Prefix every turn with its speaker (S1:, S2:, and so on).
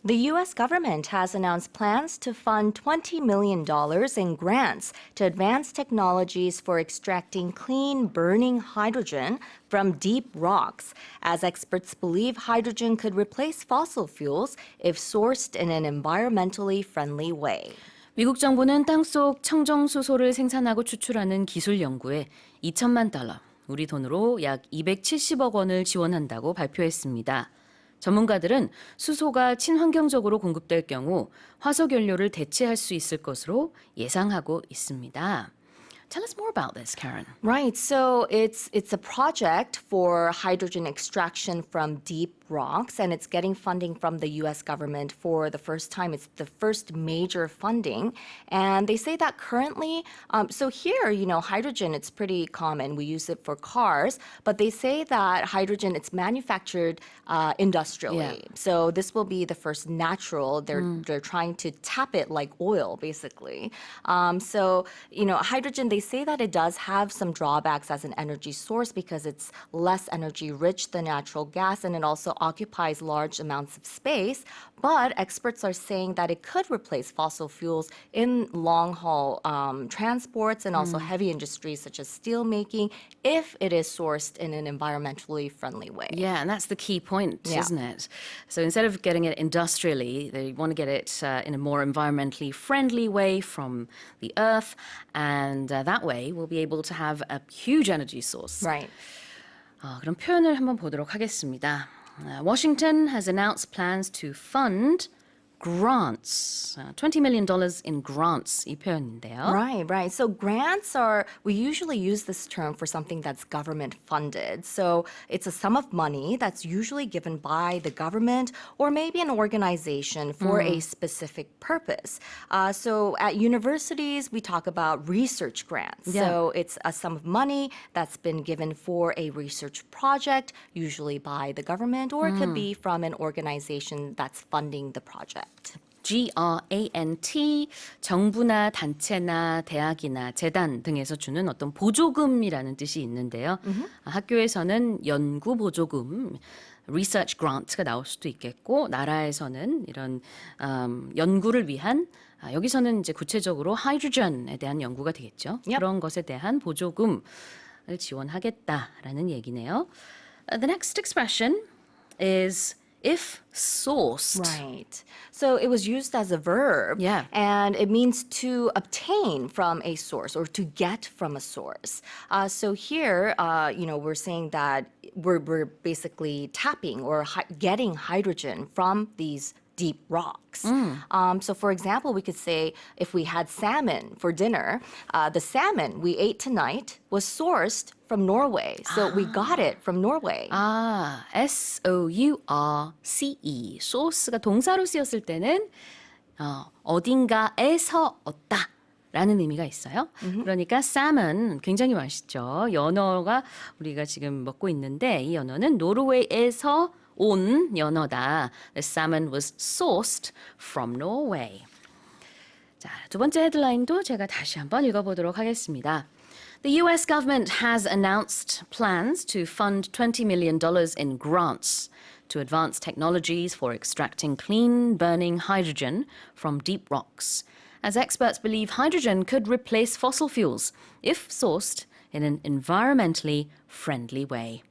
S1: The U.S. government has announced plans to fund $20 million in grants to advance technologies for extracting clean, burning hydrogen from deep rocks, as experts believe hydrogen could replace fossil fuels if sourced in an environmentally friendly way.
S2: 미국 정부는 땅속 청정수소를 생산하고 추출하는 기술 연구에 2천만 달러, 우리 돈으로 약 270억 원을 지원한다고 발표했습니다. 전문가들은 수소가 친환경적으로 공급될 경우 화석연료를 대체할 수 있을 것으로 예상하고 있습니다. Tell us more about this, Karen.
S1: Right, so it's a project for hydrogen extraction from deep rocks, and it's getting funding from the U.S. government for the first time. It's the first major funding, and they say that currently, so here, hydrogen, it's pretty common. We use it for cars, but they say that hydrogen, it's manufactured industrially.
S2: Yeah.
S1: So this will be the first natural. They're trying to tap it like oil, basically. So, hydrogen, they say that it does have some drawbacks as an energy source because it's less energy rich than natural gas, and it also occupies large amounts of space. But experts are saying that it could replace fossil fuels in long-haul transports and also heavy industries such as steel making if it is sourced in an environmentally friendly way.
S2: Yeah, and that's the key point, isn't it? So instead of getting it industrially, they want to get it in a more environmentally friendly way from the earth, and that way we'll be able to have a huge energy source.
S1: Right.
S2: 그럼 표현을 한번 보도록 하겠습니다. Washington has announced plans to fund grants, $20 million in grants, 이 표현인데요.
S1: Right. So grants we usually use this term for something that's government funded. So it's a sum of money that's usually given by the government or maybe an organization for a specific purpose. So at universities, we talk about research grants.
S2: Yeah.
S1: So it's a sum of money that's been given for a research project, usually by the government, or it could be from an organization that's funding the project.
S2: grant, 정부나 단체나 대학이나 재단 등에서 주는 어떤 보조금이라는 뜻이 있는데요. 학교에서는 연구 보조금, research grant가 나올 수도 있겠고, 나라에서는 이런 연구를 위한 여기서는 이제 구체적으로 하이드로젠에 대한 연구가 되겠죠.
S1: Yep.
S2: 그런 것에 대한 보조금을 지원하겠다라는 얘기네요. The next expression is if sourced.
S1: Right. So it was used as a verb.
S2: Yeah.
S1: And it means to obtain from a source or to get from a source. So here, we're saying that we're basically tapping or getting hydrogen from these deep rocks. So for example, we could say if we had salmon for dinner, the salmon we ate tonight was sourced from Norway. So we got it from Norway.
S2: S-O-U-R-C-E. 소스가 동사로 쓰였을 때는 어딘가에서 얻다. 라는 의미가 있어요. 그러니까 salmon 굉장히 맛있죠. 연어가 우리가 지금 먹고 있는데 이 연어는 노르웨이에서 온 연어다. The salmon was sourced from Norway. 자, 두 번째 헤드라인도 제가 다시 한번 읽어보도록 하겠습니다. The U.S. government has announced plans to fund $20 million in grants to advance technologies for extracting clean, burning hydrogen from deep rocks, as experts believe hydrogen could replace fossil fuels if sourced in an environmentally friendly way.